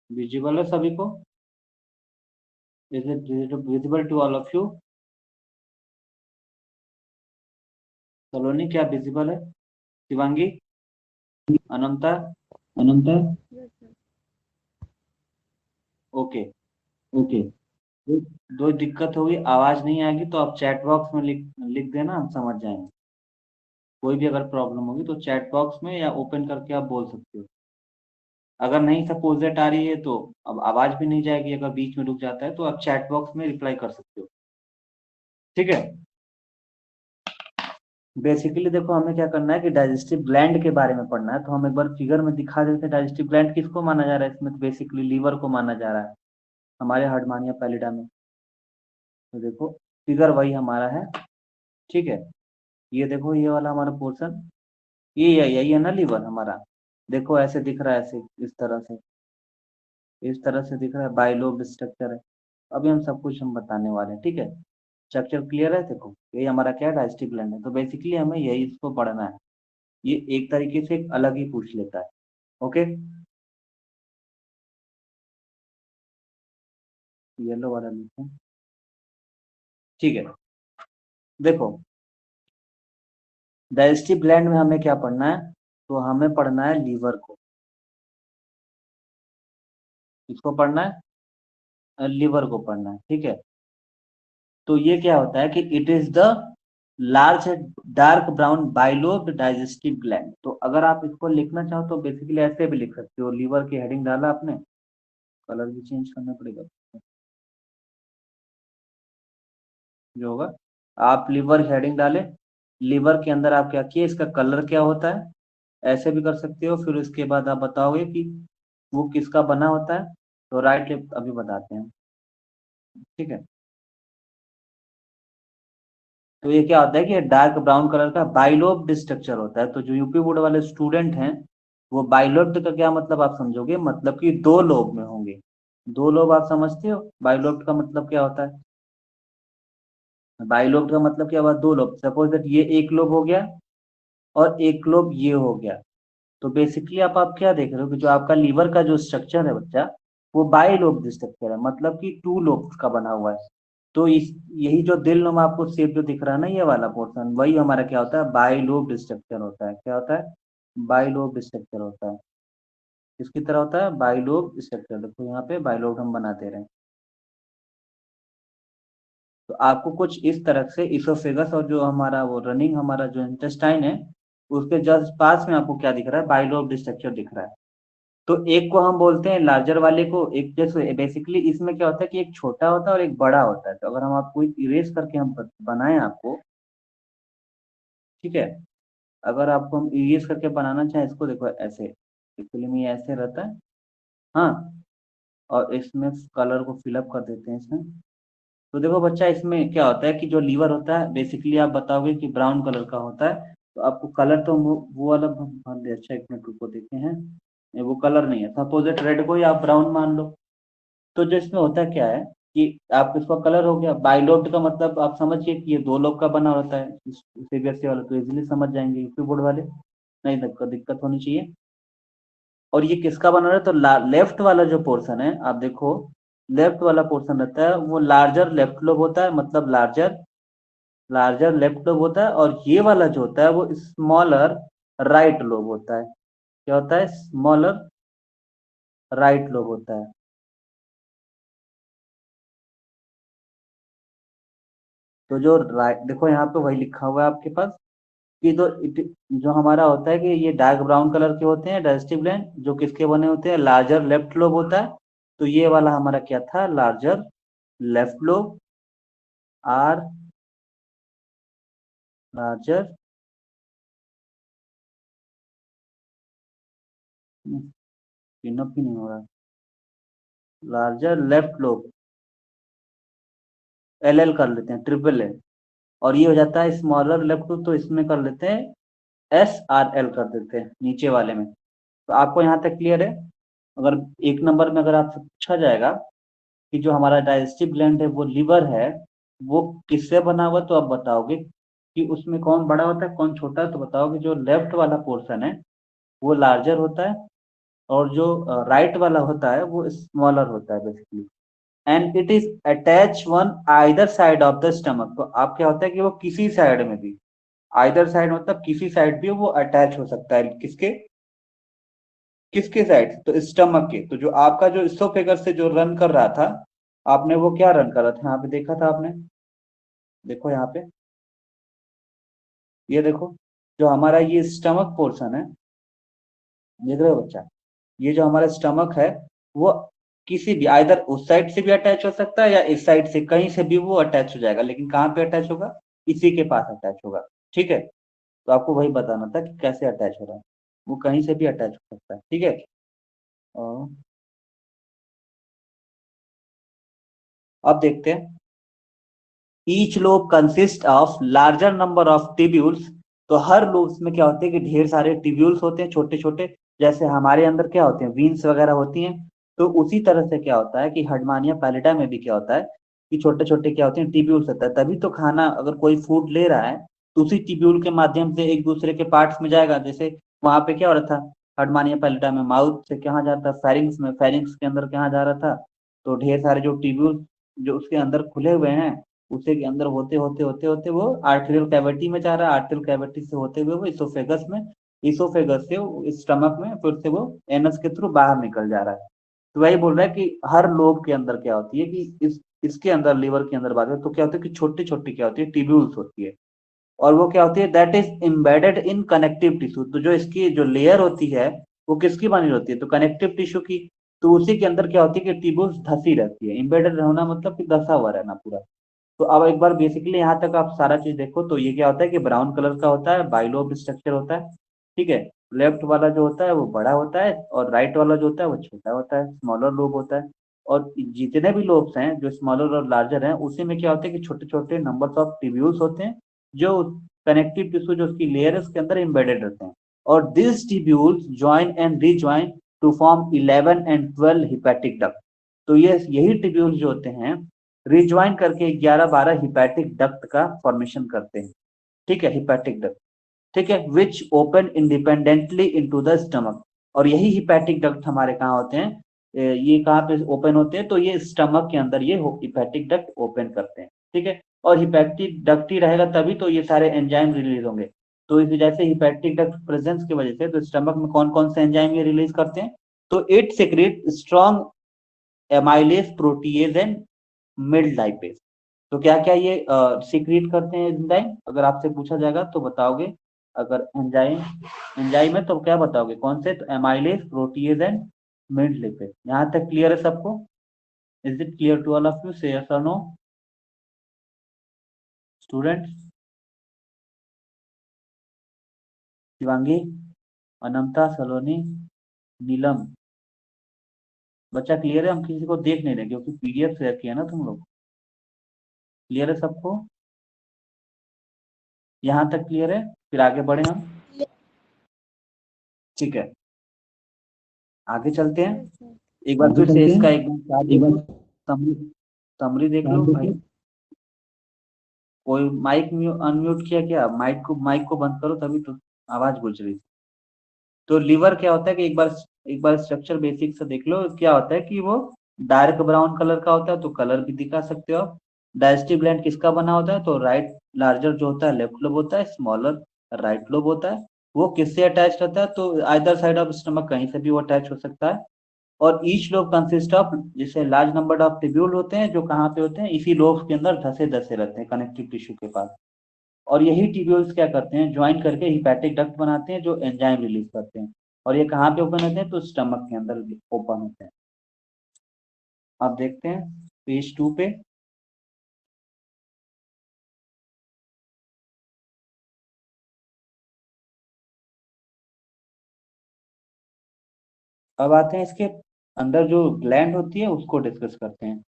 Visible है सभी को? Is it visible to all of you? Saloni क्या विजिबल है? Shivangi? Ananta? Ananta? Yes sir. Okay. Okay. दो दो दिक्कत होगी, आवाज नहीं आएगी तो आप चैट बॉक्स में लिख लिख देना, हम समझ जाएंगे। कोई भी अगर प्रॉब्लम होगी तो चैट बॉक्स में या ओपन करके आप बोल सकते हो। अगर नहीं सपोज दैट आ रही है तो अब आवाज भी नहीं जाएगी, अगर बीच में रुक जाता है तो आप चैट बॉक्स में रिप्लाई कर सकते हो। ठीक है। बेसिकली देखो हमें क्या करना है कि डाइजेस्टिव ग्लैंड के बारे में पढ़ना है, तो हम एक बार फिगर में दिखा देते हैं। डाइजेस्टिव ग्लैंड किसको माना जा रहा है इसमें? तो बेसिकली लीवर को माना जा रहा है हमारे हार्डमानिया पैलिडा में। तो देखो फिगर वही हमारा है। ठीक है। ये देखो ये वाला हमारा पोर्शन, ये यही है ना लीवर हमारा। देखो ऐसे दिख रहा है, ऐसे इस तरह से दिख रहा है, बाइलोब स्ट्रक्चर है। अभी हम सब कुछ हम बताने वाले हैं। ठीक है। स्ट्रक्चर क्लियर है? देखो यही हमारा क्या है, डाइजेस्टिव ग्लैंड है। तो बेसिकली हमें यही इसको पढ़ना है। ये एक तरीके से एक अलग ही पूछ लेता है। ओके। येलो वाला लिखो। ठीक है। देखो डाइजेस्टिव ग्लैंड में हमें क्या पढ़ना है? तो हमें पढ़ना है लीवर को। किसको पढ़ना है? लीवर को पढ़ना है। ठीक है। तो ये क्या होता है कि it is the large dark brown bilobed digestive gland. तो अगर आप इसको लिखना चाहो तो बेसिकली ऐसे भी लिख सकते हो। लीवर की हेडिंग डाला आपने, कलर भी चेंज करना पड़ेगा जो होगा। आप लीवर हेडिंग डाले, लीवर के अंदर आप क्या किए, इसका कलर क्या होता है, ऐसे भी कर सकते हो। फिर उसके बाद आप बताओगे कि वो किसका बना होता है। तो राइट लेफ्ट अभी बताते हैं। ठीक है। तो ये क्या होता है कि डार्क ब्राउन कलर का बाइलोब्ड स्ट्रक्चर होता है। तो जो यूपी बोर्ड वाले स्टूडेंट हैं वो बाइलोब्ड का क्या मतलब आप समझोगे, मतलब कि दो लोब में होंगे। दो लोब आप समझते हो? बाइलोब्ड का मतलब क्या होता है? बाइलोब्ड का मतलब क्या हुआ? दो लोब। सपोज दैट ये एक लोब हो गया और एक लोब ये हो गया। तो बेसिकली आप क्या देख रहे हो कि जो आपका लीवर का जो स्ट्रक्चर है बच्चा, वो बाइलोब्ड स्ट्रक्चर है, मतलब कि टू लोब्स का बना हुआ है। तो इस यही जो दिल नुमा आपको शेप जो दिख रहा है ना, ये वाला पोर्शन, वही हमारा क्या होता है, बाइलोब्ड स्ट्रक्चर होता है। क्या होता है? बाइलोब्ड स्ट्रक्चर होता है। किसकी तरह होता है? Bilobed structure. देखो यहाँ पे बाइलोब्ड हम बना दे रहे हैं। तो आपको कुछ इस तरह से इसोफेगस और जो हमारा वो रनिंग हमारा जो इंटेस्टाइन है, उसके जस्ट पास में आपको क्या दिख रहा है? बाइलोब्ड स्ट्रक्चर दिख रहा है। तो एक को हम बोलते हैं लार्जर वाले को, एक जैसे बेसिकली इसमें क्या होता है कि एक छोटा होता है और एक बड़ा होता है। तो अगर हम आपको इरेज करके हम बनाएं आपको, ठीक है, अगर आपको हम इरेज करके बनाना चाहें इसको, देखो ऐसे एक्चुअली में ये ऐसे रहता है। हाँ। और इसमें कलर को फिलअप कर देते हैं इसमें। तो देखो बच्चा इसमें क्या होता है कि जो लीवर होता है बेसिकली आप बताओगे कि ब्राउन कलर का होता है। तो आपको कलर तो वो वाला मान लिया। अच्छा एक मिनट रुको देते हैं। ये वो कलर नहीं है, सपोज रेड को ही आप ब्राउन मान लो। तो जो इसमें होता क्या है कि आप इसका कलर हो गया। बाइलोब्ड का मतलब आप समझिए कि ये दो लोग का बना होता है। सीबीएसई वाले तो इजीली समझ जाएंगे, यूपी बोर्ड वाले नहीं दिक्कत होनी चाहिए। और ये किसका बना रहा है? तो लेफ्ट वाला जो पोर्शन है आप देखो, लेफ्ट वाला पोर्शन रहता है वो लार्जर लेफ्ट लोब होता है, मतलब लार्जर लेफ्ट लोब होता है। और ये वाला जो होता है वो स्मॉलर राइट लोब होता है। क्या होता है? स्मॉलर राइट लोब होता है। तो जो राइट देखो यहाँ पे वही लिखा हुआ है आपके पास कि जो हमारा होता है कि ये डार्क ब्राउन कलर के होते हैं डाइजेस्टिव ग्लैंड, जो किसके बने होते हैं? लार्जर लेफ्ट लोब होता है। तो ये वाला हमारा क्या था? Larger left lobe. Or larger pin up ही नहीं हो रहा। Larger left lobe, L L कर लेते हैं, ट्रिपल एल। और ये हो जाता है स्मॉलर लेफ्ट लोब, तो इसमें कर लेते हैं एस आर एल कर देते हैं नीचे वाले में। तो आपको यहाँ तक क्लियर है? अगर एक नंबर में अगर आपसे पूछा जाएगा कि जो हमारा डाइजेस्टिव ग्लैंड है वो लीवर है, वो किससे बना हुआ, तो आप बताओगे कि उसमें कौन बड़ा होता है कौन छोटा है। तो बताओगे जो लेफ्ट वाला पोर्शन है वो लार्जर होता है और जो राइट वाला होता है वो स्मॉलर होता है basically, and it is attach one either side of the stomach. तो आप क्या होता है कि वो किसी साइड में भी, आइदर साइड मतलब किसी साइड भी वो अटैच हो सकता है, किसके किसके साइड, तो स्टमक के। तो जो आपका जो इसोफेगस से जो रन कर रहा था, आपने वो क्या रन कर रहा था, यहाँ पे देखा था आपने, देखो यहाँ पे, ये देखो, जो हमारा ये स्टमक पोर्शन है, देख रहे हो बच्चा, ये जो हमारा स्टमक है, वो किसी भी आइदर उस साइड से भी अटैच हो सकता है या इस साइड से, कहीं से भी वो अटैच हो जाएगा, लेकिन कहाँ पे अटैच होगा, इसी के पास अटैच होगा। ठीक है, तो आपको वही बताना था कि कैसे अटैच हो रहा है, वो कहीं से भी अटैच हो सकता है। ठीक है, और अब देखते हैं, each lobe consist of larger number of tubules. तो हर लोब्स में क्या होते हैं कि ढेर सारे टिब्यूल्स होते हैं, छोटे छोटे, जैसे हमारे अंदर क्या होते हैं, वीन्स वगैरह होती हैं। तो उसी तरह से क्या होता है कि हर्डमानिया पैलिडा में भी क्या होता है कि छोटे छोटे क्या होते हैं, टिब्यूल्स होता है। तभी तो खाना अगर कोई फूड ले रहा है तो उसी टिब्यूल के माध्यम से एक दूसरे के पार्ट्स में जाएगा। जैसे वहां पे क्या हो रहा था, हर्डमानिया पैलिडा में माउथ से कहाँ जाता था, फेरिंग्स में, फेरिंग्स के अंदर कहाँ जा रहा था, तो ढेर सारे जो टिब्यूल जो उसके अंदर खुले हुए हैं, उसे के अंदर होते होते होते होते वो आर्टेरियल कैविटी में जा रहा है, आर्टेरियल कैविटी से होते हुए वो इसोफेगस में, इसोफेगस से स्टमक में, फिर से वो एनस के थ्रू बाहर निकल जा रहा है। तो वही बोल रहा है कि हर लोब के अंदर क्या होती है कि इसके अंदर, लीवर के अंदर बात है तो क्या होता है कि छोटी छोटी क्या होती है, टिब्यूल्स होती है। और वो क्या होती है, that is embedded in connective tissue. तो जो इसकी जो लेयर होती है वो किसकी बनी होती है, तो कनेक्टिव टिश्यू की। तो उसी के अंदर क्या होती है कि टिब्यूल्स धसी रहती है, एम्बेडेड होना मतलब कि धसा हुआ रहना पूरा। तो अब एक बार बेसिकली यहाँ तक आप सारा चीज देखो, तो ये क्या होता है कि ब्राउन कलर का होता है, बाइलोब स्ट्रक्चर होता है। ठीक है, लेफ्ट वाला जो होता है वो बड़ा होता है, और राइट वाला जो होता है वो छोटा होता है, स्मॉलर लोब होता है। और जितने भी लोब्स हैं जो स्मॉलर और लार्जर हैं, उसी में क्या होता है कि छोटे छोटे नंबर्स ऑफ टिब्यूल्स होते हैं, जो कनेक्टिव टिश्यू जो उसकी लेयर है उसके अंदर एम्बेडेड रहते हैं। और this tubules join and rejoin to form 11 and 12 hepatic duct. तो ये यही टिब्यूल्स जो होते हैं रिज्वाइन करके 11-12 हिपैटिक डक्ट का फॉर्मेशन करते हैं। ठीक है, हिपैटिक डक्ट, ठीक है, which open independently into the stomach. और यही हिपैटिक डक्ट हमारे कहाँ होते हैं, ये कहाँ पे ओपन होते हैं, तो ये स्टमक के अंदर ये हिपैटिक डक्ट ओपन करते हैं। ठीक है, और हिपैटिक डक्ट ही रहेगा तभी तो ये सारे एंजाइम रिलीज होंगे। तो इस वजह से हिपैटिक डक्ट प्रेजेंस की वजह से तो स्टमक में कौन कौन से एंजाइम ये रिलीज करते हैं, तो it secrete strong amylase protease and milk lipase. तो क्या क्या ये सीक्रेट करते हैं एंजाइम, अगर आपसे पूछा जाएगा तो बताओगे, अगर एंजाइम एंजाइम है तो क्या बताओगे कौन से, तो amylase, protease and milk lipase. यहाँ तक क्लियर है सबको, is it clear to all of you, say yes और नो स्टूडेंट्स। शिवांगी, अनंता, सलोनी, नीलम, बच्चा क्लियर है, हम किसी को देख नहीं रहे क्योंकि पीडीएफ शेयर किया ना तुम लोग। क्लियर है सबको, यहाँ तक क्लियर है, फिर आगे बढ़े हम। ठीक है, आगे चलते हैं, एक बार आगे फिर से चलते इसका हैं, एकदम एक बार समरी समरी देख लो भाई। कोई माइक अनम्यूट किया क्या, माइक को बंद करो, तभी तो आवाज गुंज रही। तो लीवर क्या होता है कि एक बार स्ट्रक्चर बेसिक से देख लो, क्या होता है कि वो डार्क ब्राउन कलर का होता है, तो कलर भी दिखा सकते हो। डाइजेस्टिव ग्लैंड किसका बना होता है, तो राइट लार्जर जो होता है लेफ्ट लोब होता है, स्मॉलर राइट लोब होता है। वो किससे अटैच रहता है, तो आइदर साइड ऑफ स्टमक, कहीं से भी वो अटैच हो सकता है। और ईच लोब कंसिस्ट ऑफ, जैसे लार्ज नंबर ऑफ टिब्यूल होते हैं जो कहाँ पे होते हैं, इसी लोब के अंदर धसे धसे रहते हैं कनेक्टिव टिश्यू के पास। और यही टिब्यूल्स क्या करते हैं, ज्वाइन करके हिपैटिक डक्ट बनाते हैं जो एंजाइम रिलीज करते हैं। और ये कहाँ पे ओपन होते हैं, तो स्टमक के अंदर ओपन होते हैं। अब देखते हैं पेज 2 पे। अब आते हैं इसके अंदर जो ग्लैंड होती है उसको डिस्कस करते हैं।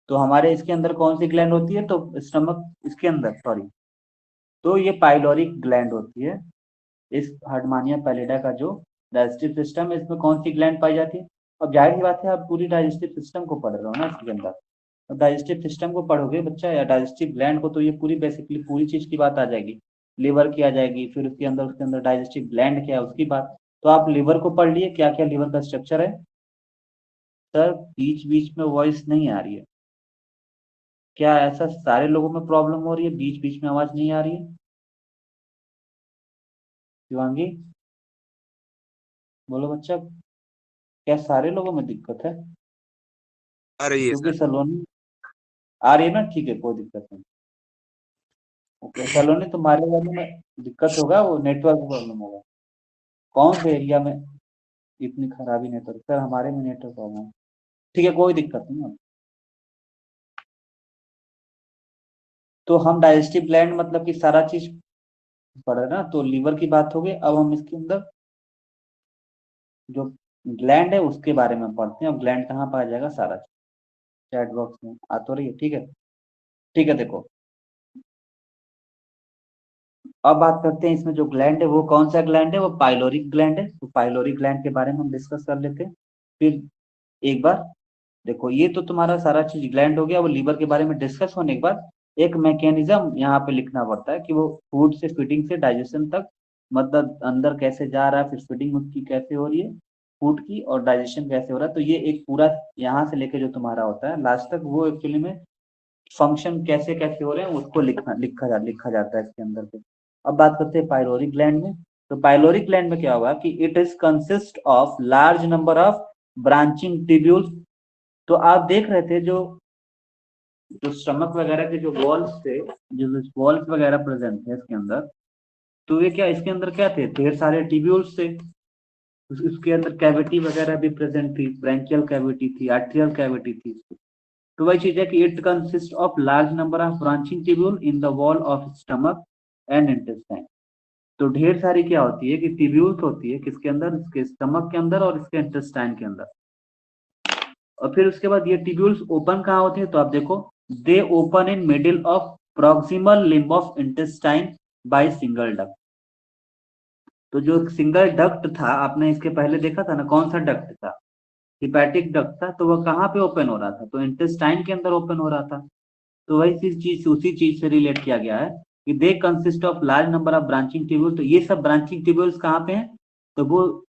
तो हमारे इसके अंदर कौन सी ग्लैंड होती है, तो स्टमक इसके अंदर, सॉरी, तो ये पाइलोरिक ग्लैंड होती है। इस हार्डमानिया पैलिडा का जो डाइजेस्टिव सिस्टम है, इसमें कौन सी ग्लैंड पाई जाती है। अब जाहिर सी बात है, आप पूरी डाइजेस्टिव सिस्टम को पढ़ रहे हो ना इसके अंदर। अब डाइजेस्टिव सिस्टम को पढ़ोगे बच्चा, या डाइजेस्टिव ग्लैंड को, तो ये पूरी बेसिकली पूरी चीज की बात आ जाएगी। लिवर की आ जाएगी, फिर उसके अंदर डाइजेस्टिव ग्लैंड क्या है उसकी बात। तो आप लीवर को पढ़ लिए, क्या क्या लीवर का स्ट्रक्चर है। सर बीच बीच में वॉइस नहीं आ रही है, क्या ऐसा सारे लोगों में प्रॉब्लम हो रही है, बीच बीच में आवाज नहीं आ रही है। शिवांगी बोलो बच्चा, क्या सारे लोगों में दिक्कत है। आ रही है क्योंकि सर। सलोनी आ रही है ना, ठीक है कोई दिक्कत नहीं। ओके सलोनी तुम्हारे वाले में दिक्कत होगा, वो नेटवर्क प्रॉब्लम होगा। कौन से एरिया में इतनी खराबी नेटवर्क, सर हमारे में नेटवर्क प्रॉब्लम। ठीक है कोई दिक्कत नहीं है। तो हम डाइजेस्टिव ग्लैंड मतलब कि सारा चीज पढ़े ना, तो लीवर की बात हो गई। अब हम इसके अंदर जो ग्लैंड है उसके बारे में पढ़ते हैं। अब ग्लैंड कहाँ पाया जाएगा, सारा चीज चैट बॉक्स में आ तो रही है, ठीक है। ठीक है देखो, अब बात करते हैं इसमें जो ग्लैंड है वो कौन सा ग्लैंड है, वो पाइलोरिक ग्लैंड है। तो पाइलोरिक ग्लैंड के बारे में हम डिस्कस कर लेते हैं। फिर एक बार देखो, ये तो तुम्हारा सारा चीज ग्लैंड हो गया। वो लीवर के बारे में डिस्कस होने के बाद एक मैकेनिज्म यहाँ पे लिखना पड़ता है कि वो फूड से फीडिंग से डाइजेशन तक, मतलब अंदर कैसे जा रहा है, फिर फीडिंग उसकी कैसे हो रही है फूड की, और डाइजेशन कैसे हो रहा है। तो ये एक पूरा यहाँ से लेके जो तुम्हारा होता है लास्ट तक, वो एक्चुअली में फंक्शन कैसे कैसे हो रहे हैं उसको लिखा जाता है इसके अंदर पे। अब बात करते हैं पाइलोरिक ग्लैंड में। तो पाइलोरिक ग्लैंड में क्या होगा कि it is consist of large number of branching tubules. तो आप देख रहे थे जो जो स्टमक वगैरह के जो वॉल्स थे, जो वॉल्स वगैरह प्रेजेंट थे इसके अंदर, तो ये क्या इसके अंदर क्या थे, ढेर सारे ट्यूब्यूल्स थे। उसके अंदर कैविटी वगैरह भी प्रेजेंट थी, ब्रैंकियल कैविटी थी, आर्ट्रियल कैविटी थी। तो वही चीज है कि it consist of large number of branching tubule in the wall of stomach and intestine. तो ढेर सारी क्या होती है कि ट्यूब्यूल्स होती है किसके अंदर, इसके स्टमक के अंदर और इसके इंटेस्टाइन के अंदर। और फिर उसके बाद ये ट्यूब्यूल्स ओपन कहाँ होते हैं, तो आप देखो, दे open in middle of proximal limb of intestine by single duct. तो जो सिंगल डक्ट था आपने इसके पहले देखा था ना, कौन सा डक्ट था, हिपैटिक डक्ट था। तो वो कहाँ पे ओपन हो रहा था, तो इंटेस्टाइन के अंदर ओपन हो रहा था। तो वही चीज उसी चीज से रिलेट किया गया है कि they consist of large number of branching tubule. तो ये सब ब्रांचिंग ट्यूब्यूल्स कहाँ पे हैं, तो वो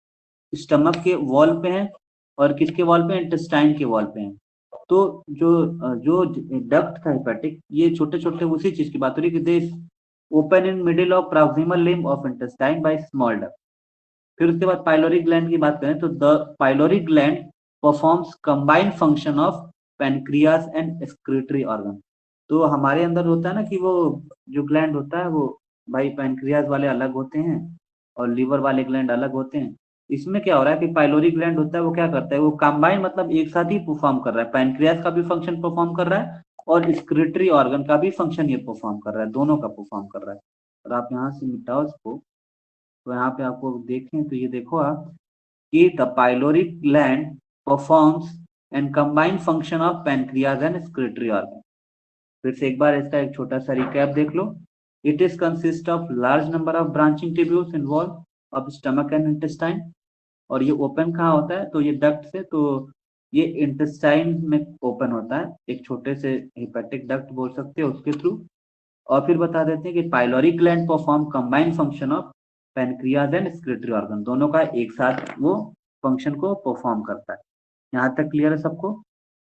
स्टमक के वॉल पे हैं, और किसके वॉल पे, इंटेस्टाइन के वॉल पे हैं। तो जो डक्ट था हेपेटिक, ये छोटे छोटे उसी चीज की बात हो रही है कि दे open in middle of proximal limb of intestine by small duct. फिर उसके बाद पाइलोरिक ग्लैंड की बात करें तो the pyloric gland performs combined function of pancreas and excretory organ. तो हमारे अंदर होता है ना कि वो जो ग्लैंड होता है वो, भाई पैनक्रियास वाले अलग होते हैं और लीवर वाले ग्लैंड अलग होते हैं। इसमें क्या हो रहा है कि पाइलोरिक ग्लैंड होता है वो क्या करता है, वो कंबाइन मतलब एक साथ ही परफॉर्म कर रहा है, पैनक्रियास का भी फंक्शन परफॉर्म कर रहा है और एक्सक्रीटरी ऑर्गन का भी फंक्शन ये परफॉर्म कर रहा है, दोनों का परफॉर्म कर रहा है। और आप यहाँ से मिटाओ इसको, तो यहाँ पे आपको देखें तो ये देखो आप कि the pyloric gland performs and combined function of pancreas and excretory organ. फिर से एक बार इसका एक छोटा सा रिकैप देख लो। It is consist of large number of branching tubules involve of stomach and intestine. और ये ओपन कहाँ होता है, तो ये डक्ट से, तो ये इंटेस्टाइन में ओपन होता है, एक छोटे से हिपेटिक डक्ट बोल सकते हो उसके थ्रू। और फिर बता देते हैं कि pyloric gland perform combined function of pancreas and excretory organ, दोनों का एक साथ वो फंक्शन को परफॉर्म करता है। यहाँ तक क्लियर है सबको।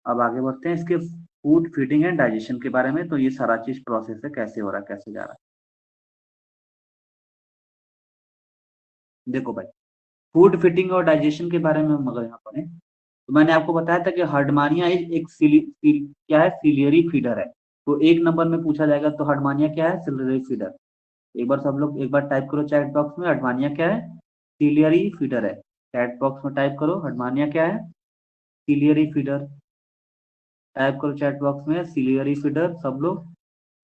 अब आगे बढ़ते हैं इसके फूड फीडिंग एंड डाइजेशन के बारे में। तो ये सारा चीज प्रोसेस है, कैसे हो रहा है कैसे जा रहा है। देखो भाई, फूड फीडिंग और डाइजेशन के बारे में हम अगर यहाँ पढ़ें, तो मैंने आपको बताया था कि हर्डमानिया एक क्या है, सिलियरी फीडर है। तो एक नंबर में पूछा जाएगा तो हर्डमानिया क्या है, सिलियरी फीडर। एक बार सब लोग एक बार टाइप करो चैट बॉक्स में, हर्डमानिया क्या है, सिलियरी फीडर है। चैट बॉक्स में टाइप करो हर्डमानिया क्या है, सिलियरी फीडर। टाइप करो चैट बॉक्स में सिलियरी फीडर सब लोग,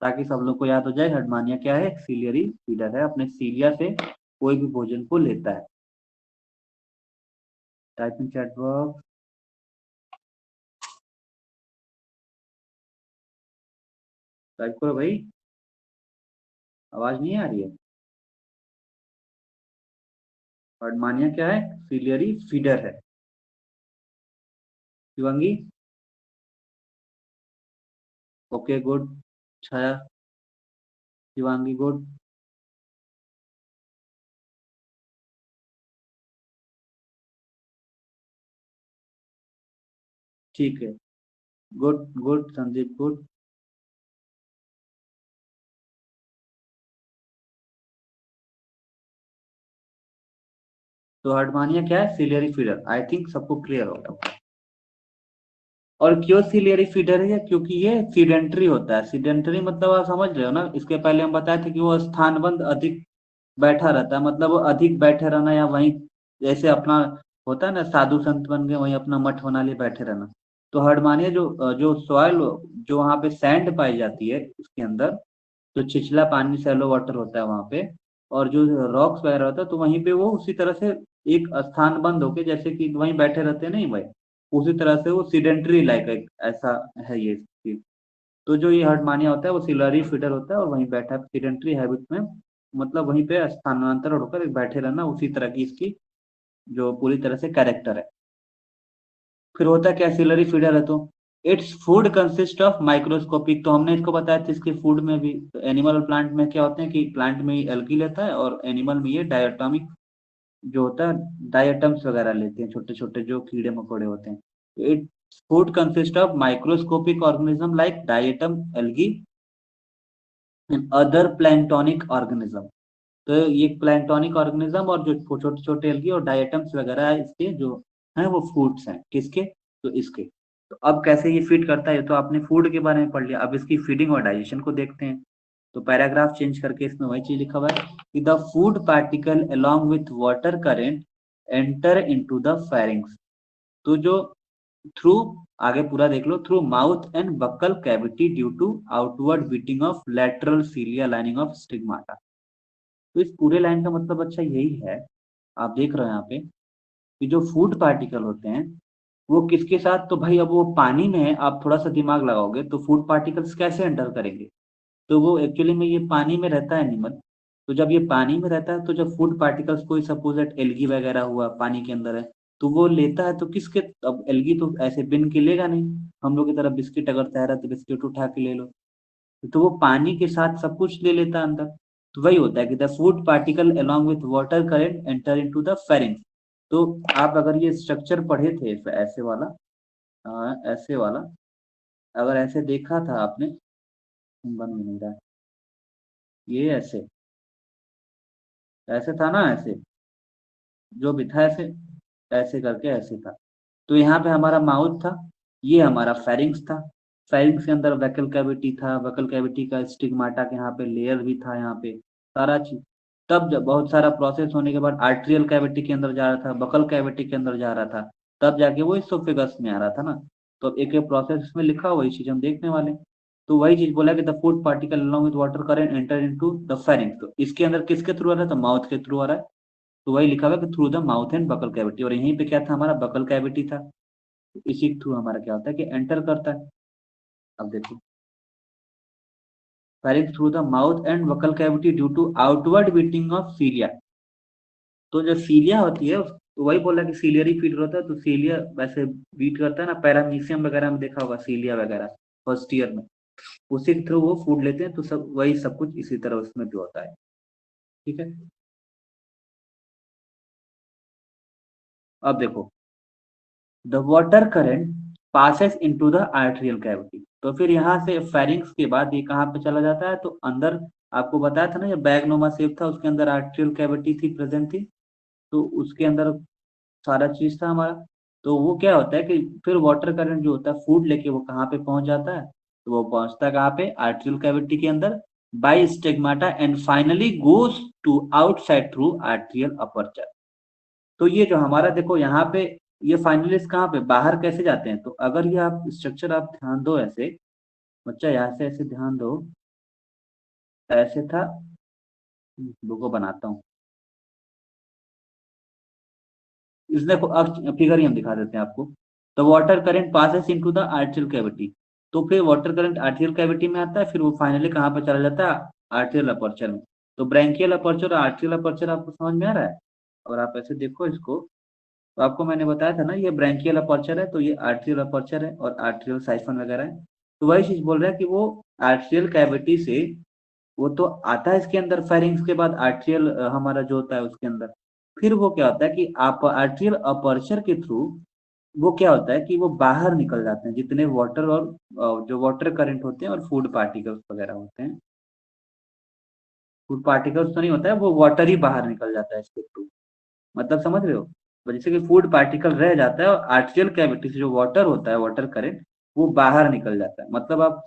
ताकि सब लोग को याद हो जाए हर्डमानिया क्या है, सिलियरी फीडर है, अपने सीलिया से कोई भी भोजन को लेता है। Type in chat box, type करो भाई, आवाज नहीं आ रही है। हर्डमानिया क्या है, सिलियरी फीडर है। Shivangi, okay good. Chhaya, Shivangi good. ठीक है, गुड गुड संदीप, गुड। तो हर्टमानिया क्या है? Ciliary feeder. आई थिंक सबको क्लियर होगा। और क्यों सिलियरी फीडर है? क्योंकि ये सीडेंटरी होता है। सीडेंटरी मतलब आप समझ रहे हो ना, इसके पहले हम बताए थे कि वो स्थानबंद अधिक बैठा रहता है, मतलब वो अधिक बैठे रहना, या वहीं जैसे अपना होता है ना, साधु संत बन गए वहीं अपना मठ बना लिए बैठे रहना। तो हर्डमानिया जो सॉइल, जो वहाँ पे सैंड पाई जाती है इसके अंदर, जो छिछला पानी सैलो वाटर होता है वहाँ पे, और जो रॉक्स वगैरह होता है, तो वहीं पे वो उसी तरह से एक स्थान बंद होके, जैसे कि वहीं बैठे रहते हैं, नहीं भाई, उसी तरह से वो सीडेंटरी लाइक एक ऐसा है ये चीज। तो जो ये हर्टमानिया होता है वो सिलरी फीडर होता है और वहीं बैठा है सीडेंटरी हैबिट में, मतलब वहीं पे स्थानांतरण होकर बैठे रहना, उसी तरह की इसकी जो पूरी तरह से कैरेक्टर है। फिर होता क्या, सिलरी फीडर है तो its food consist of microscopic, तो हमने इसको बताया था इसके फूड में भी। तो एनिमल और प्लांट में क्या होते हैं कि प्लांट में एल्गी लेता है और एनिमल में ये डायटोमिक जो होता है डायटम्स वगैरह लेते हैं, छोटे छोटे जो कीड़े मकोड़े होते हैं। तो it food consist of microscopic organism like diatom, algae and other planktonic organism. तो ये प्लैंक्टोनिक ऑर्गेनिज्म और जो छोटे छोटे एल्गी और डायटम्स वगैरह है इसके जो हैं वो फूड्स हैं, किसके? तो इसके। तो अब कैसे ये फीड करता है, तो आपने फूड के बारे में पढ़ लिया, अब इसकी फीडिंग और डाइजेशन को देखते हैं। तो पैराग्राफ चेंज करके इसमें वही चीज लिखा हुआ है कि the food particle along with water current enter into the pharynx. तो जो थ्रू, आगे पूरा देख लो, through mouth and buccal cavity due to outward beating of lateral cilia lining of stigmata. तो इस पूरे लाइन का मतलब अच्छा यही है, आप देख रहे हो यहाँ पे कि जो फूड पार्टिकल होते हैं वो किसके साथ, तो भाई अब वो पानी में है, आप थोड़ा सा दिमाग लगाओगे तो फूड पार्टिकल्स कैसे एंटर करेंगे? तो वो एक्चुअली में ये पानी में रहता है एनिमल। तो जब ये पानी में रहता है तो जब फूड पार्टिकल्स कोई सपोज एट एल्गी वगैरह हुआ पानी के अंदर है, तो वो लेता है तो किसके, अब एल्गी तो ऐसे बिन के लेगा नहीं, हम लोग की तरफ बिस्किट अगर तैर रहा है तो बिस्किट उठा के ले लो, तो वो पानी के साथ सब कुछ ले लेता है अंदर। तो वही होता है कि the food particle along with water current enter into the pharynx. तो आप अगर ये स्ट्रक्चर पढ़े थे ऐसे वाला, ऐसे वाला, अगर ऐसे देखा था आपने, बन भी नहीं रहा है। ये ऐसे ऐसे था ना, ऐसे जो भी था ऐसे, ऐसे करके ऐसे था। तो यहाँ पे हमारा माउथ था, ये हमारा फेरिंग्स था। फेरिंग्स के अंदर वैकल कैविटी था, वैकल कैविटी का स्टिग्माटा के यहाँ पे लेयर भी था, यहाँ पे सारा चीज। तब जब बहुत सारा प्रोसेस होने के बाद आर्ट्रियल कैविटी के अंदर जा रहा था, बकल कैविटी के अंदर जा रहा था, तब जाके वो इसोफेगस में आ रहा था ना। तो अब एक एक प्रोसेस में लिखा हुआ, वही चीज हम देखने वाले हैं। तो वही चीज बोला कि the food particle along with water current enter into the pharynx. तो इसके अंदर किसके थ्रू आ रहा है? तो माउथ के थ्रू आ रहा है। तो वही लिखा हुआ है कि through the mouth and buccal cavity, और यहीं पे क्या था, हमारा बकल कैविटी था। इसी के थ्रू हमारा क्या होता है कि एंटर करता है। अब देखो, pharynx through the mouth and buccal cavity due to outward beating of cilia. तो जो सीलिया होती है तो वही बोला कि सीलियरी फीडर होता है, तो सीलिया वैसे बीट करता है ना, पैरामीशियम वगैरह में देखा होगा सीलिया वगैरह फर्स्ट ईयर में, उसी के थ्रू वो फूड लेते हैं। तो सब वही सब कुछ इसी तरह उसमें भी होता है। ठीक है, अब देखो, the water current passes into the arterial cavity. तो फिर यहाँ से फेरिंग्स के बाद ये कहाँ पे चला जाता है, तो अंदर आपको बताया था ना, ये बैगनोमा शेप था, उसके अंदर आर्टेरियल कैविटी थी, प्रेजेंट थी। तो उसके अंदर सारा चीज था हमारा। तो वो क्या होता है कि फिर वाटर करंट जो होता है फूड लेके वो कहाँ पे पहुंच जाता है, तो वो पहुंचता है कहाँ पे, आर्टेरियल कैविटी के अंदर, by stigmata, and finally goes to outside through arterial aperture. तो ये जो हमारा देखो यहाँ पे, ये फाइनलिस्ट कहाँ पे बाहर कैसे जाते हैं, तो अगर ये आप स्ट्रक्चर आप ध्यान दो ऐसे, बच्चा यहाँ से ऐसे ध्यान दो, ऐसे था, लोगो बनाता हूँ, इस देखो अब फिगर ही हम दिखा देते हैं आपको। तो water current passes into the arterial cavity, तो फिर वाटर करंट आर्टेरियल कैविटी में आता है, फिर वो फाइनली कहाँ पे चला जाता है, आर्टेरियल अपर्चर में। तो ब्रैंकियल अपर्चर और आर्टेरियल अपर्चर आपको समझ में आ रहा है? और आप ऐसे देखो इसको, तो आपको मैंने बताया था ना, ये ब्रैंकियल अपर्चर है, तो ये आर्टेरियल अपर्चर है, और आर्टेरियल साइफन वगैरह है। तो वही चीज बोल रहा है कि वो आर्टेरियल कैविटी से वो तो आता है इसके अंदर, फेरिंग्स के बाद आर्टेरियल हमारा जो होता है उसके अंदर, फिर वो क्या होता है कि आप आर्टेरियल अपर्चर के थ्रू वो क्या होता है कि वो बाहर निकल जाते हैं, जितने वाटर और जो वाटर करंट होते हैं और फूड पार्टिकल्स वगैरह होते हैं। फूड पार्टिकल्स तो नहीं होता है, वो वाटर ही बाहर निकल जाता है इसके थ्रू। मतलब समझ रहे हो? तो जैसे कि फूड पार्टिकल रह जाता है और आर्टियल कैविटी से जो वाटर होता है, वाटर करंट, वो बाहर निकल जाता है। मतलब आप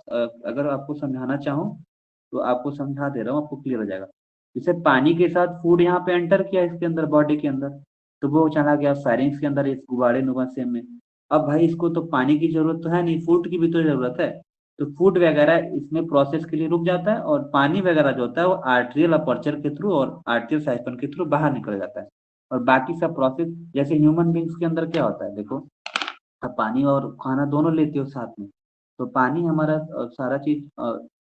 अगर आपको समझाना चाहूँ तो आपको समझा दे रहा हूँ, आपको क्लियर हो जाएगा। जैसे पानी के साथ फूड यहाँ पे एंटर किया इसके अंदर, बॉडी के अंदर, तो वो चला गया फेरिंग्स के अंदर, इस गुबारे नुमा से में। अब भाई इसको तो पानी की जरूरत तो है नहीं, फूड की भी तो जरूरत है। तो फूड वगैरह इसमें प्रोसेस के लिए रुक जाता है, और पानी वगैरह जो होता है वो आर्टेरियल अपर्चर के थ्रू और आर्टेरियल साइफन के थ्रू बाहर निकल जाता है। और बाकी सब प्रोसेस, जैसे ह्यूमन बींग्स के अंदर क्या होता है देखो, अब पानी और खाना दोनों लेते हो साथ में, तो पानी हमारा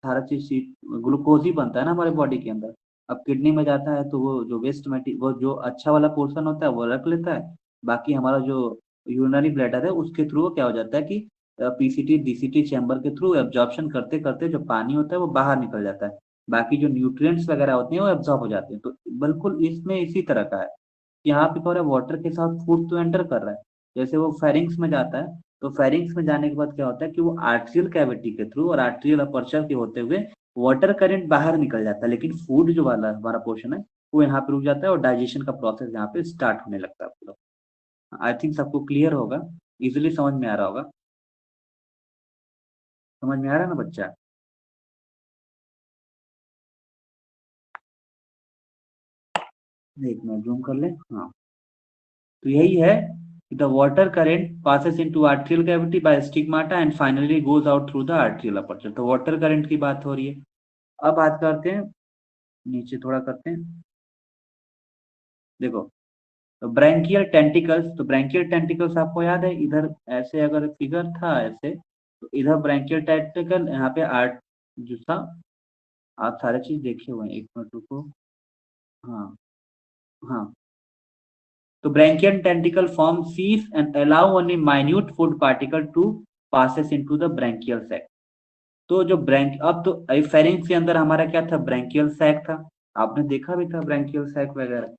सारा चीज ग्लूकोज ही बनता है ना हमारे बॉडी के अंदर। अब किडनी में जाता है तो वो जो वेस्ट मटी वो जो अच्छा वाला पोर्शन होता है वो रख लेता है। बाकी हमारा जो यूरिनरी ब्लैडर है उसके थ्रू क्या हो जाता है कि पीसीटी डीसीटी चैम्बर के थ्रू एब्जॉर्प्शन करते करते जो पानी होता है वो बाहर निकल जाता है। बाकी जो न्यूट्रिएंट्स वगैरह होते हैं वो एब्जॉर्ब हो जाते हैं। तो बिल्कुल इसमें इसी तरह का है। यहाँ पे क्या हो रहा है, वाटर के साथ फूड तो एंटर कर रहा है। जैसे वो फेरिंग्स में जाता है, तो फेरिंग्स में जाने के बाद क्या होता है कि वो आर्ट्रियल कैविटी के थ्रू और आर्ट्रियल अपर्चर के होते हुए वाटर करंट बाहर निकल जाता है, लेकिन फूड जो वाला हमारा पोर्शन है वो यहाँ पे रुक जाता है और डाइजेशन का प्रोसेस यहाँ पे स्टार्ट होने लगता है पूरा। आई थिंक सबको क्लियर होगा, इजिली समझ में आ रहा होगा। समझ में आ रहा है ना बच्चा? एक मिनट जूम कर ले। हाँ, तो यही है, the water current passes into arterial cavity by stigmata and finally goes out through the arterial aperture। तो वाटर करंट की बात हो रही है। अब बात करते हैं, नीचे थोड़ा करते हैं। देखो, तो ब्रैंकियल टेंटिकल्स, तो ब्रैंकियल टेंटिकल्स आपको याद है, इधर ऐसे अगर फिगर था ऐसे, तो इधर ब्रैंकियल टेंटिकल, यहाँ पे आर्ट जो था, आप सारे चीज देखे हुए हैं, एक मिनट रुको। हाँ, हाँ, तो branchial tentacle form sieve and allow only minute food particle to passes into the branchial sac. तो जो ब्रैंक अब तो फेरिंग्स के अंदर हमारा क्या था, ब्रैंकियल सैक था। आपने देखा भी था ब्रैंकियल सैक वगैरह।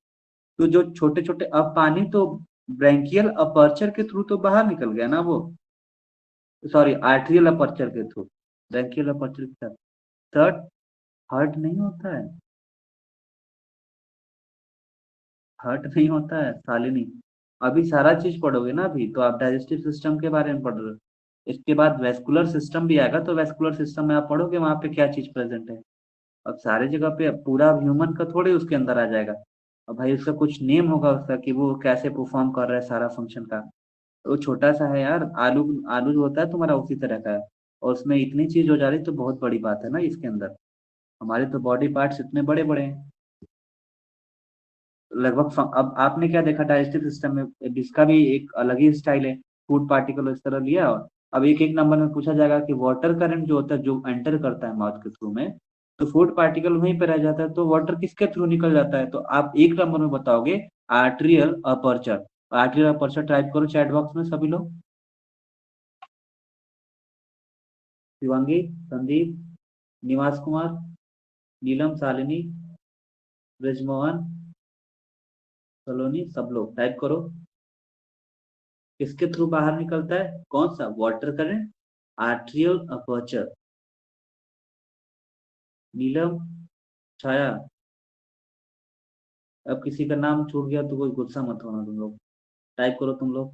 तो जो छोटे छोटे, अब पानी तो ब्रैंकियल अपर्चर के थ्रू तो बाहर निकल गया ना वो, सॉरी आर्टेरियल अपर्चर के थ्रू, ब्रैंकियल अपर्चर के साथ थर्ड हर्ट नहीं होता है, हर्ट नहीं होता है सालिनी। अभी सारा चीज पढ़ोगे ना, अभी तो आप डाइजेस्टिव सिस्टम के बारे में पढ़ रहे हो। इसके बाद वेस्कुलर सिस्टम भी आएगा, तो वेस्कुलर सिस्टम में आप पढ़ोगे वहां पे क्या चीज प्रेजेंट है। अब सारे जगह पे पूरा ह्यूमन का थोड़े उसके अंदर आ जाएगा। अब भाई उसका कुछ नेम होगा उसका कि वो कैसे परफॉर्म कर रहा है सारा फंक्शन का। वो छोटा सा है यार, आलू आलू जो होता है तुम्हारा उसी तरह का है। और उसमें इतनी चीज हो जा रही तो बहुत बड़ी बात है ना इसके अंदर। हमारे तो बॉडी पार्ट्स इतने बड़े बड़े हैं लगभग। अब आपने क्या देखा डाइजेस्टिव सिस्टम में, इसका भी एक अलग ही स्टाइल है। फूड पार्टिकल इस तरह लिया, और अब एक एक नंबर में पूछा जाएगा कि वाटर करंट जो होता है जो एंटर करता है माउथ के थ्रू में, तो फूड पार्टिकल वहीं पे रह जाता है, तो वाटर किसके थ्रू निकल जाता है, तो आप एक नंबर में बताओगे arterial aperture. Arterial aperture type करो चैट बॉक्स में सभी लोग। शिवांगी, संदीप, निवास कुमार, नीलम, शालिनी, ब्रजमोहन, सलोनी, सब लोग टाइप करो। किसके थ्रू बाहर निकलता है, कौन सा वाटर करंट, आर्टेरियल अपर्चर। नीलम, छाया, अब किसी का नाम छूट गया तो कोई गुस्सा मत होना तुम लोग, टाइप करो तुम लोग।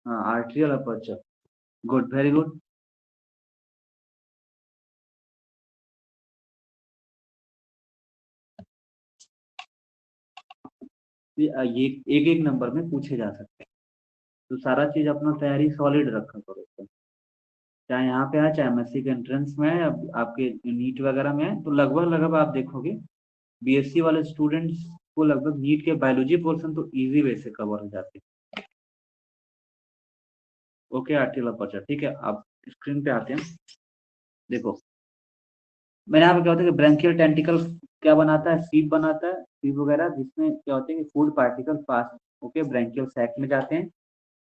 हाँ, arterial aperture, good, very good. ये एक एक नंबर में पूछे जा सकते हैं, तो सारा चीज अपना तैयारी सॉलिड रखा करो एकदम। चाहे यहाँ पे है, चाहे एमएससी के एंट्रेंस में है, आपके नीट वगैरह में है, तो लगभग लगभग आप देखोगे बीएससी वाले स्टूडेंट्स को लगभग नीट के बायोलॉजी पोर्शन तो इजी वे से कवर हो जाते हैं। ओके, आर्टिकल अपर्चर, ठीक है। आप स्क्रीन पे आते हैं, देखो मैंने यहाँ पे क्या होता है कि ब्रैंकियल टेंटिकल क्या बनाता है, सीप बनाता है, सीप वगैरह, जिसमें क्या होता है कि food particle pass okay branchial sac में जाते हैं,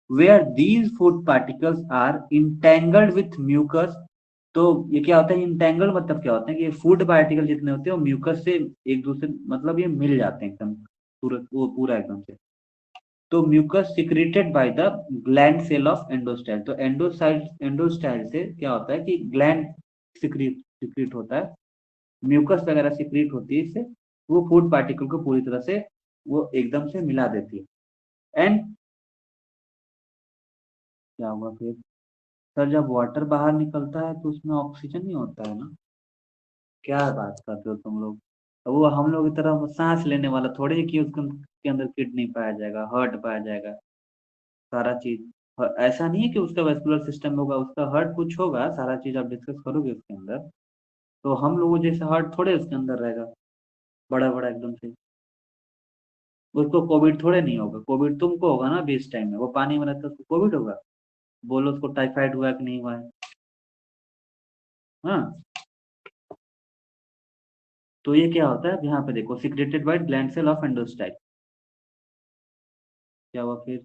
where these food particles are entangled with mucus. तो ये क्या होता है इंटेंगल, मतलब क्या होता है कि ये फूड पार्टिकल जितने होते हैं वो म्यूकस से एक दूसरे, मतलब ये मिल जाते हैं एकदम, वो पूरा एकदम से। तो mucus secreted by the gland cell of endostyle. तो एंडोस्टाइल से क्या होता है कि ग्लैंड सिक्रीट होता है, म्यूकस वगैरह सिक्रीट होती है, इससे वो फूड पार्टिकल को पूरी तरह से वो एकदम से मिला देती है। एंड क्या होगा फिर सर, जब वाटर बाहर निकलता है तो उसमें ऑक्सीजन नहीं होता है ना? क्या बात करते हो तुम लोग? अब वो हम लोग की तरह सांस लेने वाला थोड़ी है कि उसके अंदर किडनी पाया जाएगा, हार्ट पाया जाएगा, सारा चीज। ऐसा नहीं है कि उसका वेस्कुलर सिस्टम होगा, उसका हार्ट कुछ होगा, सारा चीज आप डिस्कस करोगे उसके अंदर। तो हम लोगों जैसे हार्ट थोड़े उसके अंदर रहेगा बड़ा बड़ा एकदम से। उसको कोविड थोड़े नहीं होगा, कोविड तुमको होगा ना, बीच टाइम में वो पानी में रहता है, उसको कोविड होगा? बोलो उसको टाइफाइड हुआ कि नहीं हुआ है? हाँ। तो ये क्या होता है, यहाँ पे देखो, secreted by gland cell of endostyle. क्या हुआ फिर?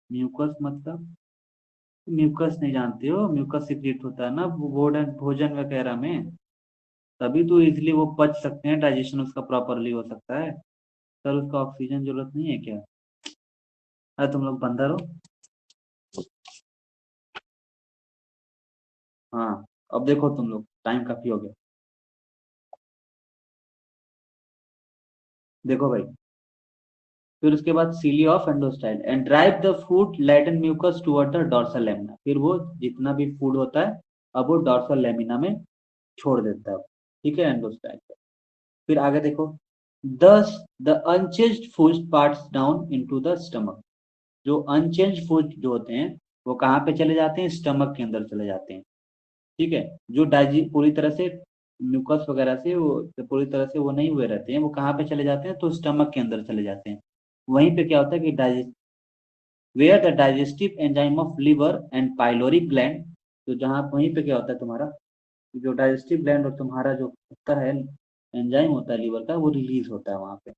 म्यूकस मतलब, म्यूकस नहीं जानते हो? म्यूकस सिक्रेट होता है ना भोजन भोजन वगैरह में, तभी तो इजिली वो पच सकते हैं, डाइजेशन उसका प्रॉपरली हो सकता है। सर उसका ऑक्सीजन जरूरत नहीं है क्या? अरे तुम लोग बंदर हो। हाँ। अब देखो तुम लोग, टाइम काफी हो गया। देखो भाई, फिर उसके बाद cilia of endostyle and drive the food laden mucus toward the dorsal lamina. फिर वो जितना भी फूड होता है अब वो डॉर्सल लेमिना में छोड़ देता है, ठीक है, एंडोस्टाइल। फिर आगे देखो, दस the unchanged food parts down into the stomach. जो अनचेंज फूड जो होते हैं वो कहाँ पे चले जाते हैं? स्टमक के अंदर चले जाते हैं, ठीक है। जो डाइजी पूरी तरह से म्यूकस वगैरह से वो पूरी तरह से वो नहीं हुए रहते हैं, वो कहाँ पे चले जाते हैं? तो स्टमक के अंदर चले जाते हैं। वहीं पे क्या होता है कि digest where the digestive enzyme of liver and pyloric gland. तो जहाँ वहीं पे क्या होता है तुम्हारा, जो डाइजेस्टिव ग्लैंड और तुम्हारा जो होता है एंजाइम होता है लीवर का, वो रिलीज होता है वहां पे।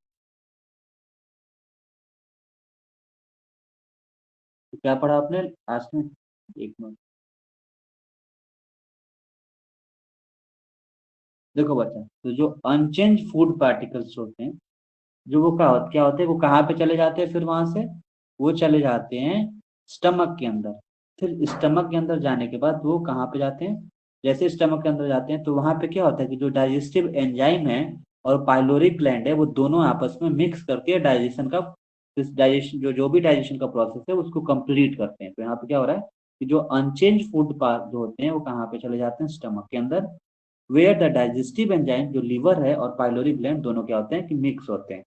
तो क्या पढ़ा आपने लास्ट में? एक मिनट। देखो बच्चा, तो जो अनचेंज फूड पार्टिकल्स होते हैं, जो वो क्या होते हैं, वो कहाँ पे चले जाते हैं? फिर वहां से वो चले जाते हैं स्टमक के अंदर। फिर स्टमक के अंदर जाने के बाद वो कहाँ पे जाते हैं? जैसे स्टमक के अंदर जाते हैं तो वहां पे क्या होता है कि जो डाइजेस्टिव एंजाइम है और पाइलोरिक ग्लैंड है, वो दोनों आपस में मिक्स करके डाइजेशन का, डाइजेशन जो जो भी डाइजेशन का प्रोसेस है उसको कंप्लीट करते हैं। तो यहाँ पे क्या हो रहा है कि जो अनचेंज फूड पार्ट जो होते हैं वो कहाँ पे चले जाते हैं? स्टमक के अंदर, वेयर द डाइजेस्टिव एंजाइम जो लीवर है और पाइलोरिक ग्लैंड दोनों क्या होते हैं कि मिक्स होते हैं।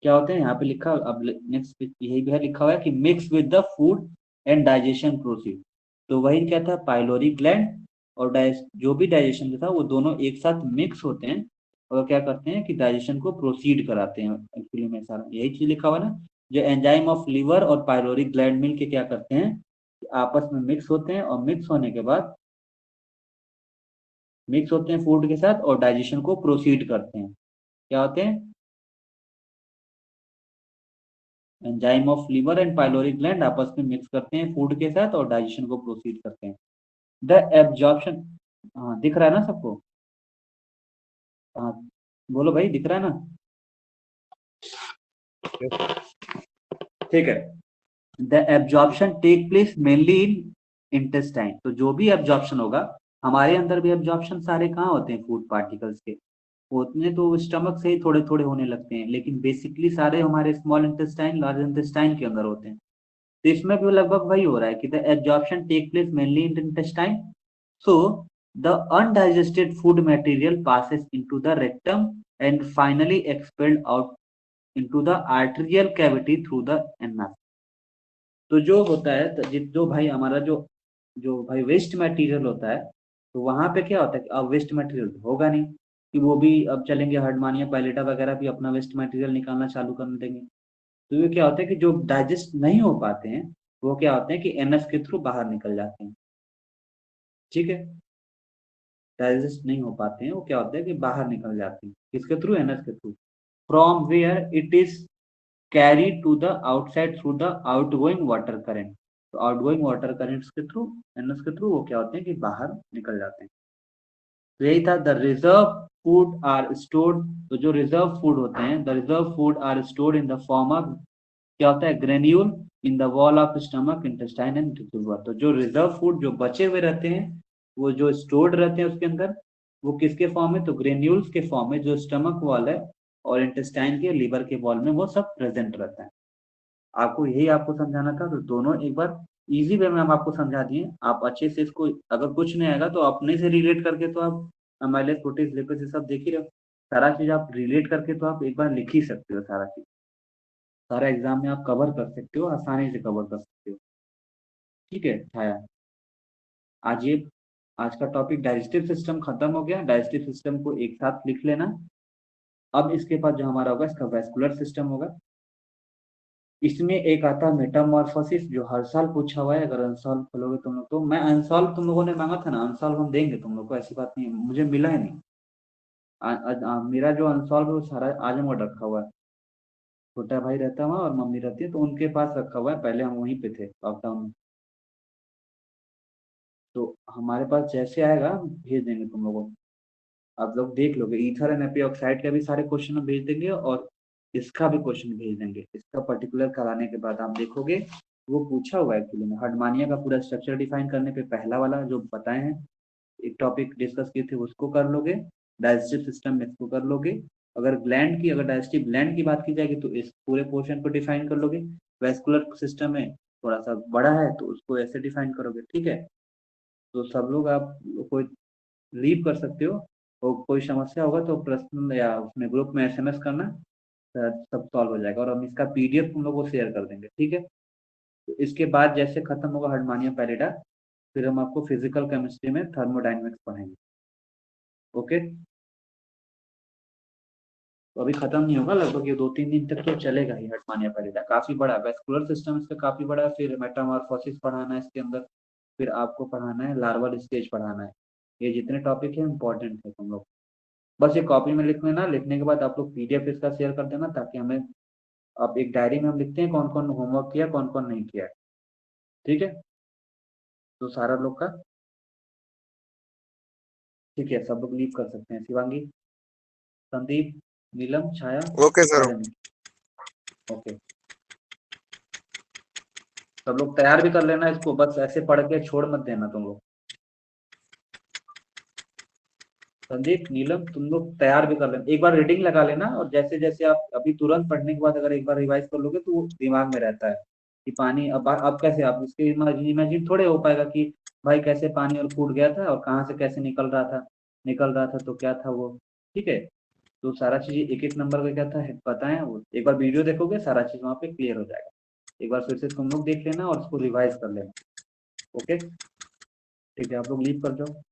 क्या होते हैं यहाँ पे लिखा, अब नेक्स्ट यही भी है लिखा हुआ है कि mix with the food and digestion proceed. तो वही क्या था, पाइलोरी ग्लैंड और जो भी डाइजेशन था वो दोनों एक साथ मिक्स होते हैं और क्या करते हैं कि डाइजेशन को प्रोसीड कराते हैं। एक्चुअली में सारा यही चीज लिखा हुआ ना, जो एंजाइम ऑफ लीवर और पाइलोरी ग्लैंड मिल के क्या करते हैं कि आपस में मिक्स होते हैं और मिक्स होने के बाद मिक्स होते हैं फूड के साथ और डाइजेशन को प्रोसीड करते हैं। क्या होते हैं? Enzyme of liver and pylori gland आपस में मिक्स करते हैं फूड के साथ और डाइजेशन को प्रोसीड करते हैं। द एब्जॉर्प्शन, हाँ दिख रहा है ना सबको? हाँ बोलो भाई, दिख रहा है ना? ठीक है। The absorption take place mainly in intestine. तो जो भी एब्जॉर्प्शन होगा, हमारे अंदर भी एब्जॉर्प्शन सारे कहाँ होते हैं फूड पार्टिकल्स के? उतने तो स्टमक से ही थोड़े थोड़े होने लगते हैं, लेकिन बेसिकली सारे हमारे स्मॉल इंटेस्टाइन लार्ज इंटेस्टाइन के अंदर होते हैं। तो इसमें भी लगभग वही हो रहा है कि the absorption take place mainly in intestine. So the undigested food material passes into the rectum and finally expelled out into the arterial cavity through the anus। तो जो होता है जो भाई हमारा जो जो भाई वेस्ट मटेरियल होता है, तो वहां पे क्या होता है कि अब वेस्ट मटेरियल तो होगा नहीं कि वो भी अब चलेंगे हर्डमानिया पायलेटा वगैरह भी अपना वेस्ट मटेरियल निकालना चालू कर देंगे। तो ये क्या होता है कि जो डाइजेस्ट नहीं हो पाते हैं वो क्या होते हैं कि एनएस के थ्रू बाहर निकल जाते हैं, ठीक है। डाइजेस्ट नहीं हो पाते हैं वो क्या होता है कि बाहर निकल जाते हैं, किसके थ्रू? एनएस के through. From where it is carry to the outside through the outgoing water current. तो आउटगोइंग वाटर करंट्स के थ्रू, एनएस के थ्रू वो क्या होते हैं कि बाहर निकल जाते हैं। तो यही था the reserve food are stored, तो जो रिजर्व फूड होते हैं, the reserve food are stored in the form of, क्या होता है, granule in the wall of stomach, intestine and टिट्यूबा। तो जो रिजर्व फूड जो बचे हुए रहते हैं, वो जो स्टोर्ड रहते हैं उसके अंदर, वो किसके फॉर्म में, तो ग्रेन्यूल्स के फॉर्म में, जो स्टमक वॉल है और इंटेस्टाइन के, लीवर के वॉल में वो सब प्रेजेंट रहता है। आपको यही आपको समझाना था, तो दोनों एक बार इजी वे में हम आपको समझा दिए। आप अच्छे से इसको, अगर कुछ नहीं आएगा तो अपने से रिलेट करके तो आप एमाइलेज प्रोटीज लिपिड से सब देख ही रहे हो, सारा चीज आप रिलेट करके तो आप एक बार लिख ही सकते हो, सारा चीज सारा एग्जाम में आप कवर कर सकते हो, आसानी से कवर कर सकते हो। ठीक है छाया, आज ये आज का टॉपिक डाइजेस्टिव सिस्टम खत्म हो गया। डाइजेस्टिव सिस्टम को एक साथ लिख लेना। अब इसके बाद जो हमारा होगा, इसका वैस्कुलर सिस्टम होगा। इसमें एक आता है मेटामॉर्फोसिस, जो हर साल पूछा हुआ है। अगर अनसॉल्व खोलोगे तुम लोग तो, मैं अनसॉल्व तुम लोगों ने मांगा था ना, अनसॉल्व हम देंगे तुम लोग को, ऐसी बात नहीं है, मुझे मिला ही नहीं। मेरा जो अनसॉल्व है वो सारा आजमगढ़ रखा हुआ है। छोटा भाई रहता है वहाँ और मम्मी रहती है, तो उनके पास रखा हुआ है, पहले हम वहीं पे थे लॉकडाउन में। तो हमारे पास जैसे आएगा हम भेज देंगे तुम लोगों को, आप लोग देख लोगे। ईथर एंड एपी ऑक्साइड का भी सारे क्वेश्चन हम भेज देंगे, और इसका भी क्वेश्चन भेज देंगे। इसका पर्टिकुलर कराने के बाद आप देखोगे वो पूछा हुआ है एक्चुअली में। हर्डमानिया का पूरा स्ट्रक्चर डिफाइन करने पे पहला वाला जो बताए हैं, एक टॉपिक डिस्कस किए थे, उसको कर लोगे। डाइजेस्टिव सिस्टम में इसको कर लोगे। अगर ग्लैंड की, अगर डाइजेस्टिव ग्लैंड की बात की जाएगी तो इस पूरे पोर्शन को डिफाइन कर लोगे। वेस्कुलर सिस्टम में थोड़ा सा बड़ा है तो उसको ऐसे डिफाइन करोगे। ठीक है, तो सब लोग आप कोई लीव कर सकते हो, और कोई समस्या होगा तो पर्सनल या उसमें ग्रुप में एसएमएस करना, सब सॉल्व हो जाएगा। और हम इसका पीडीएफ तुम लोग को शेयर कर देंगे। ठीक है, तो इसके बाद जैसे खत्म होगा हर्डमानिया पैरेडा, फिर हम आपको फिजिकल केमिस्ट्री में थर्मोडाइनमिक्स पढ़ाएंगे। ओके, तो अभी खत्म नहीं होगा, लगभग ये 2-3 दिन तक तो चलेगा ही। हर्डमानिया पैरेडा काफी बड़ा, वेस्कुलर सिस्टम इसका काफी बड़ा है। फिर मेटामॉर्फोसिस पढ़ाना है इसके अंदर, फिर आपको पढ़ाना है लार्वल स्टेज पढ़ाना है। ये जितने टॉपिक है इंपॉर्टेंट है तुम लोग, बस ये कॉपी में लिख लेना। लिखने के बाद आप लोग पीडीएफ इसका शेयर कर देना, ताकि हमें, अब एक डायरी में हम लिखते हैं कौन कौन होमवर्क किया, कौन कौन नहीं किया। ठीक है, तो सारा लोग का, ठीक है, सब लोग लीव कर सकते हैं। शिवांगी, संदीप, नीलम, छाया, ओके सर। शालिनी। ओके, सब लोग तैयार भी कर लेना इसको, बस ऐसे पढ़ के छोड़ मत देना तुम लोग। संदीप, नीलम, तुम लोग तैयार भी कर लेना, एक बार रीडिंग लगा लेना, और जैसे जैसे आप अभी तुरंत पढ़ने के बाद अगर एक बार रिवाइज कर लोगे तो वो दिमाग में रहता है कि पानी, अब कैसे आप इसके इमेजिन थोड़े हो पाएगा कि भाई कैसे पानी और फूट गया था और कहाँ से कैसे निकल रहा था तो क्या था वो। ठीक है, तो सारा चीज एक एक नंबर का क्या था बताएं, वो एक बार वीडियो देखोगे सारा चीज वहाँ पे क्लियर हो जाएगा। एक बार फिर से तुम लोग देख लेना और उसको रिवाइज कर लेना। ओके, ठीक है, आप लोग लीव कर जाओ।